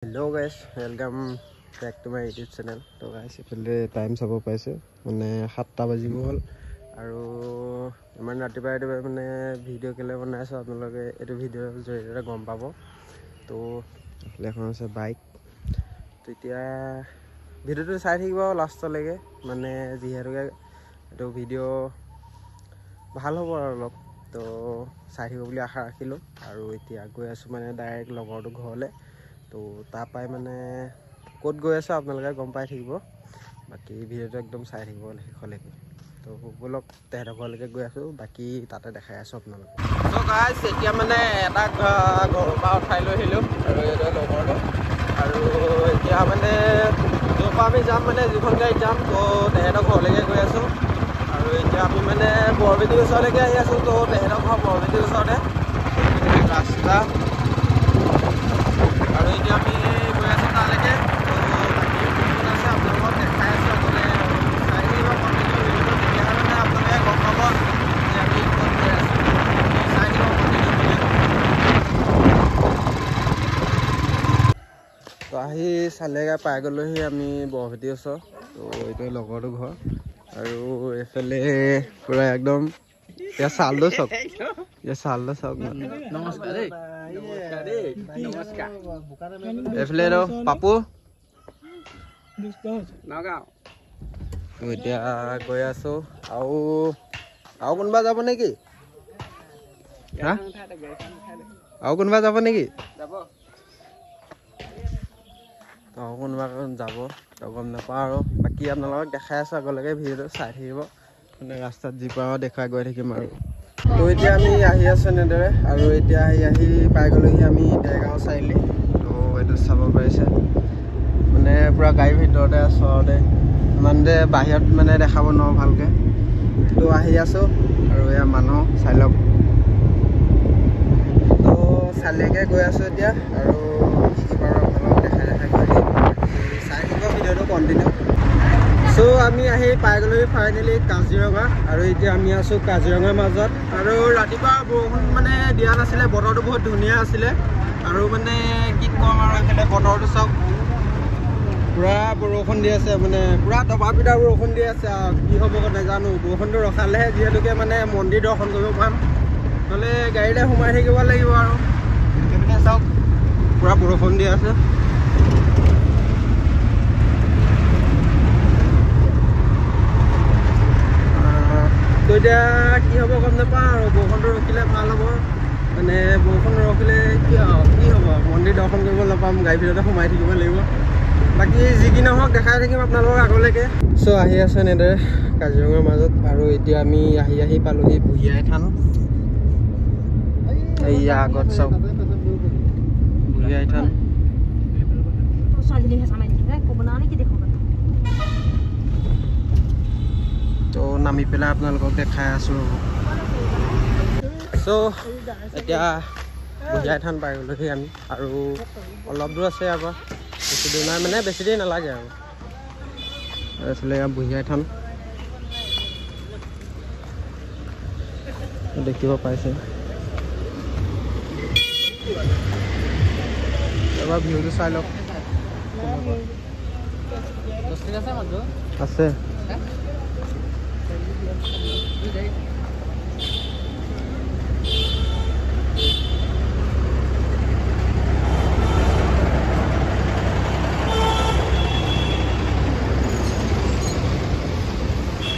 Hello guys, welcome back to my YouTube channel. So guys, ifale time sabo paise mane 7টা বাজিব হল আৰু ইমান ৰাতিপুৱা মানে ভিডিও কেলে বনাইছো আপোনালোকে এটো ভিডিও জৰিয়তে গম পাব তো এখন আছে বাইক তো এতিয়া ভিডিওটো চাই থাকিব লাষ্ট লৈকে মানে যিহেতুকে এটো ভিডিও ভাল হ'ব আৰু অলপ তো চাই থাকিব বুলি আশা ৰাখিলো আৰু এতিয়া গৈ আছো মানে ডাইৰেক্ট লগৰটো ঘৰলে तो तापाय माने कोड गय আছে আপোনালোকে গম পাই থাকিব বাকি ভিডিওটো একদম চাই থাকিব শেষলৈকে তো বলক তেহৰলৈকে গৈ আছো বাকি তাতে দেখাই আছো আপোনালোকে তো গাইস এতিয়া মানে এটা ঘৰপা উঠাই লৈ আহিলো আৰু এটা লগৰটো আৰু এতিয়া মানে জপা আমি যাম মানে যিখন গাড়ী যাম তো তেহৰ ঘৰলৈকে গৈ আছো আৰু এতিয়া আমি মানে বৰবেটি ওচৰলৈকে আহি আছো তো তেহৰ ঘৰ বৰবেটি ওচৰতে ৰাস্তা আৰু এতিয়া আমি গৈ আছো তালৈকে তো বাকি আছে আপোনালোকক দেখাই আছো মানে চাই দিব কন্টিনিউ ভিডিওটো তেতিয়াহে মানে আপোনালোকে গম পাব যে আমি ক'ত গৈ আছো চাই দিব কন্টিনিউ তো আহি চালেগা পাই গ'লোহি আমি বৰভেটি ওচৰ তো এইটো লগৰটো ঘৰ আৰু এফালে পুৰা একদম या साल दो सब नमस्कार एफले रो पापू नगाव এতিয়া গৈ আছো আৰু কোনবা যাব নেকি হা আৰু কোনবা যাব নেকি যাব তো কোনবা যাব তো গম নাপাওঁ আৰু বাকি আপোনালোকক দেখাই আছো আগলৈকে ভিডিওটো চাই থাকিব মানে ৰাস্তাত জিপাও দেখাই গৈ থাকিম আৰু তো এতিয়া আমি আহি আছো নেদৰে আৰু এতিয়া আহি পাই গ'লোহি আমি দেগাঁও চাইলি তো এইটো চাব পাৰিছে মানে পুৰা গাড়ীৰ ভিতৰতে ওচৰতে মানে বাহিৰত মানে দেখাব নোৱাৰো ভালকে তো আহি আছো আৰু এয়া মানুহ চাই লওক তো চালেকে গৈ আছো এতিয়া আৰু কি পাৰো আপোনালোকক দেখাই গৈ চাই দিব ভিডিওটো কন্টিনিউ সো আমি আহি পাই গ'লোহি ফাইনেলি কাজিৰঙা আৰু এতিয়া আমি আছো কাজিৰঙাৰ মাজত আৰু ৰাতিপুৱা বৰষুণ মানে দিয়া নাছিলে বতৰটো বহুত ধুনীয়া আছিলে আৰু মানে কি কম আৰু এফালে বতৰটো চাওক পুৰা বৰষুণ দি আছে মানে পুৰা দবাপিটা বৰষুণ দি আছে কি হ'ব নাজানো বৰষুণটো ৰখালেহে যিহেতুকে মানে মন্দিৰ দৰ্শন কৰিব পাম নহ'লে গাড়ীতে সোমাই থাকিব লাগিব আৰু এইপিনে চাওক পুৰা বৰষুণ দি আছে তো এতিয়া কি হ'ব গম নাপাওঁ আৰু বৰষুণটো ৰখিলে ভাল হ'ব মানে বৰষুণ ৰখিলে কি হ'ব মন্দিৰ দৰ্শন কৰিব নাপাম গাড়ী ভিতৰতে সোমাই থাকিব লাগিব বাকী যি কি নহওক দেখাই থাকিম আপোনালোকক আগলৈকে চ' আহি আছে এনেদৰে কাজিৰঙাৰ মাজত আৰু এতিয়া আমি আহি পালোহি বুঢ়ীআই থান এইয়া আগত চাওক বুঢ়ীআই থান তো নামি পেলাই আপোনালোকক দেখাই আছো চ' এতিয়া বুঢ়ীআই থান পাই গ'লোহি আমি আৰু অলপ দূৰ আছে ইয়াৰ পৰা বেছি দূৰ নাই মানে বেছি দেৰি নালাগে আৰু এইফালে বুঢ়ীআই থান দেখিব পাইছে এবাৰ ভিউটো চাই লওক আছে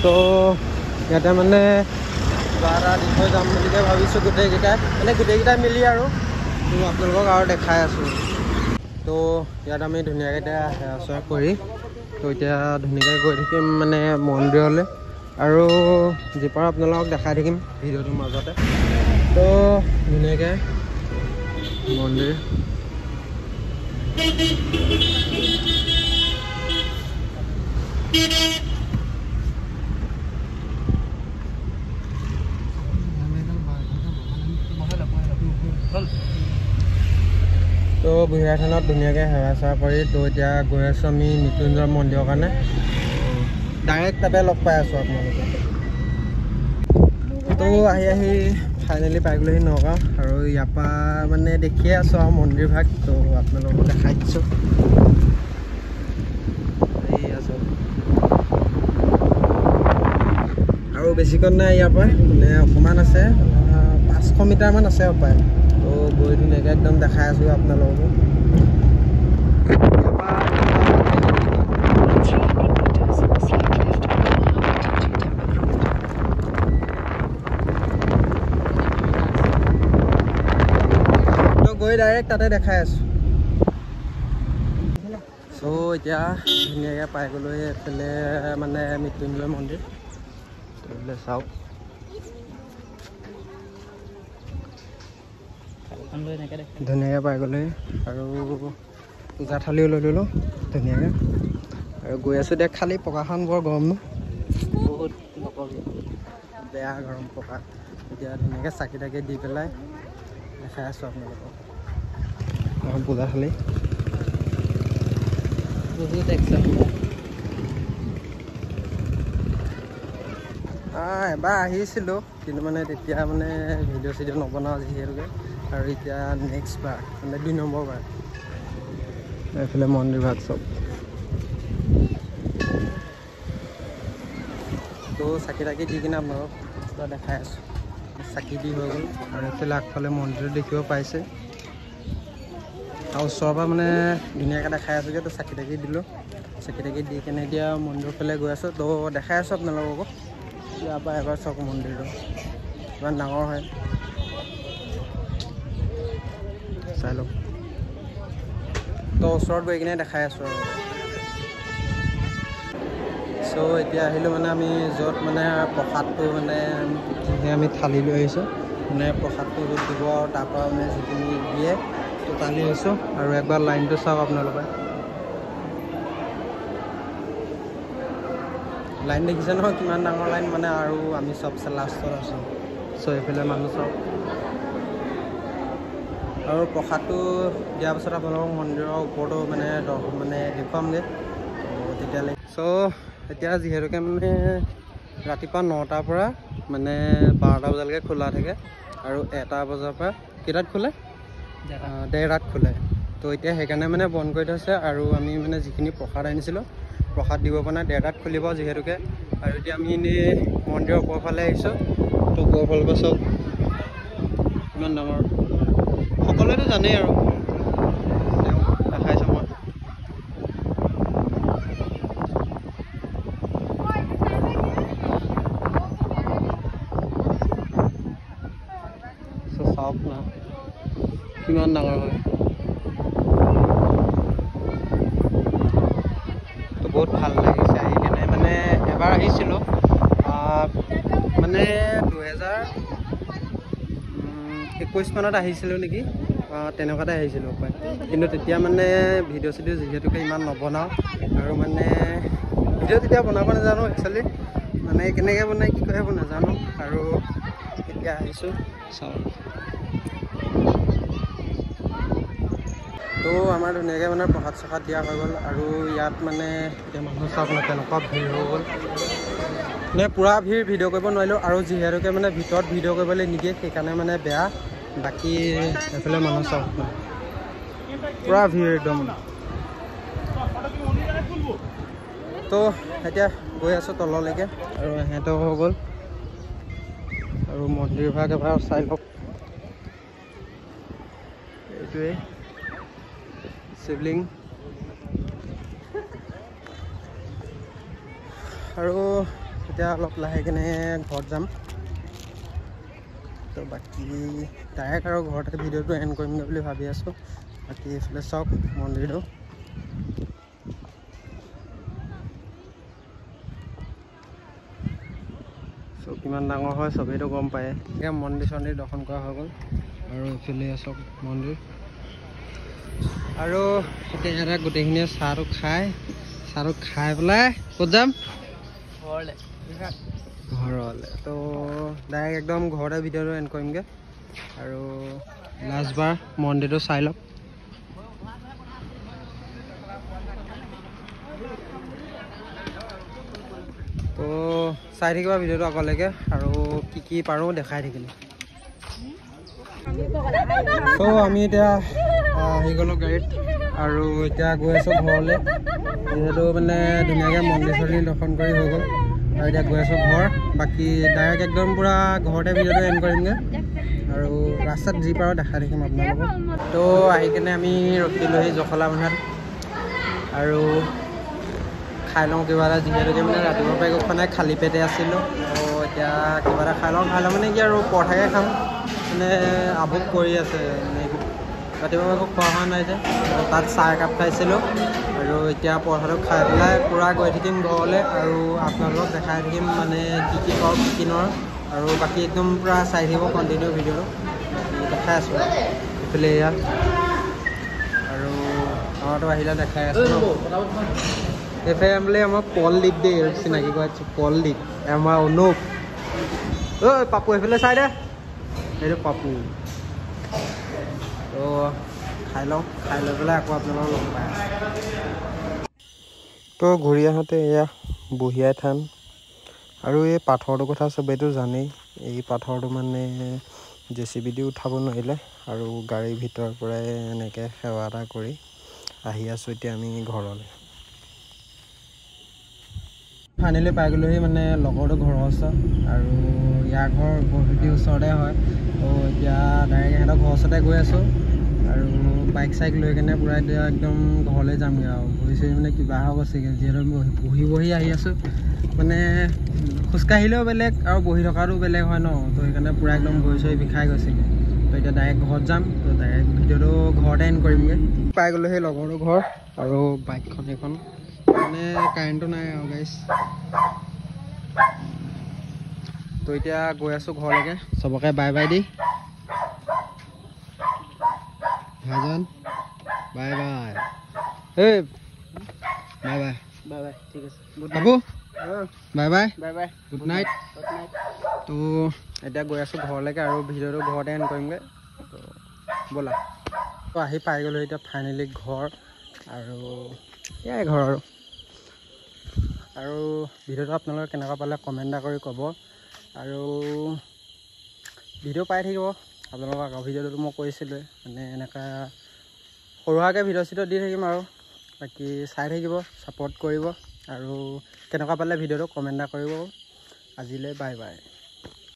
তো ইয়াতে মানে কিবা এটা দি থৈ যাম বুলিকে ভাবিছোঁ গোটেইকেইটাই মিলি আৰু তো আপোনালোকক আৰু দেখাই আছোঁ তো ইয়াত আমি ধুনীয়াকৈ এতিয়া সেৱা চেৱা কৰি তো এতিয়া ধুনীয়াকৈ গৈ থাকিম মানে মন্দিৰলৈ আৰু যি পাৰোঁ আপোনালোকক দেখাই থাকিম ভিডিঅ'টোৰ মাজতে তো ধুনীয়াকৈ মন্দিৰ তো বুঢ়ীআই থানত ধুনীয়াকৈ সেৱা চেৱা কৰি তো এতিয়া গৈ আছোঁ আমি মৃত্যুঞ্জয় মন্দিৰৰ কাৰণে ডাইৰেক্ট তাতে লগ পাই আছোঁ আপোনালোকে তো আহি ফাইনেলি পাই গ'লোহি নগাঁও আৰু ইয়াৰ পৰা মানে দেখিয়ে আছোঁ আৰু মন্দিৰ ভাগ তো আপোনালোকক দেখাই দিছোঁ আৰু বেছিকণ নাই ইয়াৰ পৰা মানে অকণমান আছে 500 মিটাৰমান আছে হপায় তো গৈ ধুনীয়াকৈ একদম দেখাই আছোঁ আপোনালোককো গৈ ডাইৰেক্ট তাতে দেখাই আছোঁ চ' এতিয়া ধুনীয়াকৈ পাই গ'লোঁ এইফালে মানে মৃত্যুঞ্জয় মন্দিৰ এইফালে চাওক ধুনীয়াকৈ পাই গ'লোঁ আৰু পূজা থালিও লৈ ল'লোঁ ধুনীয়াকৈ আৰু গৈ আছোঁ এতিয়া খালি পকাখন বৰ গৰম ন বহুত নকবি বেয়া গৰম পকা এতিয়া ধুনীয়াকৈ চাকি তাকি দি পেলাই দেখাই আছোঁ আপোনালোকক এখন পূজা থালি বহুত এবাৰ আহিছিলোঁ কিন্তু মানে তেতিয়া মানে ভিডিঅ' চিডিঅ' নবনাওঁ যিহেতুকে আৰু এতিয়া নেক্সট বাৰ মানে 2 নম্বৰ বাৰ এইফালে মন্দিৰ ভাগ চব তো চাকি তাকি দি কিনে আপোনালোকক দেখাই আছোঁ চাকি দি হৈ গ'ল আৰু এইফালে আগফালে মন্দিৰ দেখিব পাইছে আৰু ওচৰৰ পৰা মানে ধুনীয়াকৈ দেখাই আছোঁগৈ তো চাকি তাকি দিলোঁ চাকি তাকি দি কেনে এতিয়া মন্দিৰৰ ফালে গৈ আছোঁ তো দেখাই আছোঁ আপোনালোকক ইয়াৰ পৰা এবাৰ চাওক মন্দিৰটো ইমান ডাঙৰ হয় চাই লওক তো ওচৰত গৈ কিনে দেখাই আছোঁ আৰু চ' এতিয়া আহিলোঁ মানে আমি য'ত মানে প্ৰসাদটো মানে আমি থালি লৈ আহিছোঁ মানে প্ৰসাদটো য'ত দিব আৰু তাৰপৰা মানে যিখিনি দিয়ে তো তালি আহিছোঁ আৰু একবাৰ লাইনটো চাওক আপোনালোকে লাইন দেখিছে নহয় কিমান ডাঙৰ লাইন মানে আৰু আমি চবচে লাষ্টত আছোঁ চ' এইফালে মানুহ চাওক আৰু প্ৰসাদটো দিয়াৰ পাছত আপোনালোকক মন্দিৰৰ ওপৰতো মানে দেখুৱামগৈ তেতিয়ালৈ চ' এতিয়া যিহেতুকে মানে ৰাতিপুৱা 9টাৰ পৰা মানে 12টা বজালৈকে খোলা থাকে আৰু 1টা বজাৰ পৰা কেইটাত খোলে 1:30টাত খোলে তো এতিয়া সেইকাৰণে মানে বন্ধ কৰি থৈছে আৰু আমি মানে যিখিনি প্ৰসাদ আনিছিলোঁ প্ৰসাদ দিব পৰা নাই 1:30টাত খুলিব যিহেতুকে আৰু এতিয়া আমি এনেই মন্দিৰৰ ওপৰফালে আহিছোঁ তো ওপৰফালৰ পৰা চব ইমান ডাঙৰ সকলোৱেতো জানেই আৰু দেখাইছোঁ মই চাওক না কিমান ডাঙৰ হয় তো বহুত ভাল লাগিছে আহি কেনে মানে এবাৰ আহিছিলোঁ মানে 2021 মানত আহিছিলোঁ নেকি তেনেকুৱাতে আহিছিলোঁ পাই কিন্তু তেতিয়া মানে ভিডিঅ' চিডিঅ' যিহেতুকে ইমান নবনাওঁ আৰু মানে ভিডিঅ' তেতিয়া বনাব নাজানো একচুৱেলি মানে কেনেকৈ বনাই কি কৰে নাজানো আৰু এতিয়া আহিছোঁ চাওঁ তো আমাৰ ধুনীয়াকৈ মানে প্ৰসাদ চসাদ দিয়া হৈ গ'ল আৰু ইয়াত মানে এতিয়া মানুহ চাওক না তেনেকুৱা ভিৰ হৈ গ'ল মানে পূৰা ভিৰ ভিডিঅ' কৰিব নোৱাৰিলোঁ আৰু যিহেতুকে মানে ভিতৰত ভিডিঅ' কৰিবলৈ নিদিয়ে সেইকাৰণে মানে বেয়া বাকী এইফালে মানুহ চাওক পূৰা ভিৰ একদম তো এতিয়া গৈ আছোঁ তললৈকে আৰু সিহঁতৰ হৈ গ'ল আৰু মন্দিৰ ভাগ এবাৰ চাই লওক এইটোৱেই শিৱলিং আৰু এতিয়া অলপ লাহে কিনে ঘৰত যাম তো বাকী ডাইৰেক্ট আৰু ঘৰতে ভিডিঅ'টো এণ্ড কৰিম বুলি ভাবি আছোঁ বাকী এইফালে চাওক মন্দিৰটো চ' কিমান ডাঙৰ হয় চবেইতো গম পায় এতিয়া মন্দিৰ চন্দিৰ দৰ্শন কৰা হৈ গ'ল আৰু এইফালে চাওক মন্দিৰ আৰু এতিয়া ইয়াতে গোটেইখিনিয়ে চাহটো খাই পেলাই ক'ত যাম ঘৰলৈ তো ডাইৰেক্ট একদম ঘৰতে ভিডিঅ'টো এণ্ড কৰিমগৈ আৰু লাষ্টবাৰ মন্দিৰটো চাই লওক তো চাই থাকিবা ভিডিঅ'টো আগলৈকে আৰু কি পাৰোঁ দেখাই থাকিম তো আমি এতিয়া আহি গ'লোঁ গাড়ীত আৰু এতিয়া গৈ আছোঁ ঘৰলৈ যিহেতু মানে ধুনীয়াকৈ মন্দিৰ চন্দিৰ দৰ্শন কৰি হৈ গ'ল আৰু এতিয়া গৈ আছোঁ ঘৰ বাকী ডাইৰেক্ট একদম পূৰা ঘৰতে ভিডিঅ'টো এণ্ড কৰিমগৈ আৰু ৰাস্তাত যি পাৰোঁ দেখাই থাকিম আপোনালোকক তো আহি কিনে আমি ৰখিলোহি জখলা বন্ধাত আৰু খাই লওঁ কিবা এটা যিহেতুকে মানে ৰাতিপুৱাৰ পৰা একো খোৱা নাই খালী পেটে আছিলোঁ তো এতিয়া কিবা এটা খাই লওঁ মানে কি আৰু পৰঠাকে খাম মানে আভোগ কৰি আছে মানে ৰাতিপুৱা একো খোৱা হোৱা নাই যে তাত চাহ একাপ খাইছিলোঁ আৰু এতিয়া পৰঠাটো খাই পেলাই পূৰা গৈ থাকিম ঘৰলৈ আৰু আপোনালোকক দেখাই থাকিম মানে কি কি পাওঁ কি কি নোৱাৰোঁ আৰু বাকী একদম পূৰা চাই থাকিব কণ্টিনিউ ভিডিঅ'টো দেখাই আছোঁ এইফালে এয়া আৰু আমাৰতো আহিলে দেখাই আছোঁ এইফালে বোলে আমাৰ পলদ্বীপ দেই চিনাকি কৰা পলদ্বীপ আমাৰ অনুপ ঐ পাপু এইফালে চাই দে এইটো পাপু তো খাই লওঁ খাই লৈ পেলাই আকৌ আপোনালোকক লগ পাই তো ঘূৰি আহোঁতে এয়া বুঢ়িয়াই থান আৰু এই পাথৰটোৰ কথা চবেইতো জানেই এই পাথৰটো মানে JCB দি উঠাব নোৱাৰিলে আৰু গাড়ীৰ ভিতৰৰ পৰাই এনেকৈ সেৱা এটা কৰি আহি আছোঁ এতিয়া আমি ঘৰলৈ ফাইনেলি পাই গ'লোহি মানে লগৰটো ঘৰৰ ওচৰত আৰু ইয়াৰ ঘৰ গুৱাহাটীৰ ওচৰতে হয় তো এতিয়া ডাইৰেক্ট সিহঁতৰ ঘৰৰ ওচৰতে গৈ আছোঁ আৰু বাইক চাইক লৈ কেনে পূৰা এতিয়া একদম ঘৰলৈ যামগৈ আৰু বহি চহি মানে কিবা হৈ গৈছেগৈ যিহেতু বহি আহি আছোঁ মানে খোজকাঢ়িলেও বেলেগ আৰু বহি থকাটো বেলেগ হয় ন তো সেইকাৰণে পূৰা একদম বহি চহি বিষাই গৈছেগৈ তো এতিয়া ডাইৰেক্ট ঘৰত যাম তো ডাইৰেক্ট ভিডিঅ'টো ঘৰতে এণ্ড কৰিমগৈ পাই গ'লোঁ সেই লগৰটো ঘৰ আৰু বাইকখন এইখন মানে কাৰেণ্টটো নাই আৰু গাইছ তো এতিয়া গৈ আছোঁ ঘৰলৈকে চবকে বাই বাই দি ভাইজান বাই বাই এই বাই বাই বাই বাই ঠিক আছে বাবু bye bye bye bye good night তো এতিয়া গৈ আছোঁ ঘৰলৈকে আৰু ভিডিঅ'টো ঘৰতে এণ্ড কৰিমগৈ তো ব'লা তো আহি পাই গ'লোঁ এতিয়া ফাইনেলি ঘৰ আৰু এয়াই ঘৰ আৰু ভিডিঅ'টো আপোনালোকে কেনেকুৱা পালে কমেণ্ট এটা কৰি ক'ব আৰু ভিডিঅ' পাই থাকিব আপোনালোকক আগৰ ভিডিঅ'টো মই কৈছিলোঁ মানে এনেকুৱা সৰু সুৰাকৈ ভিডিঅ' চিডিঅ' দি থাকিম আৰু বাকী চাই থাকিব ছাপোৰ্ট কৰিব আৰু কেনেকুৱা পালে ভিডিঅ'টো কমেণ্ট এটা কৰিব আজিলৈ বাই বাই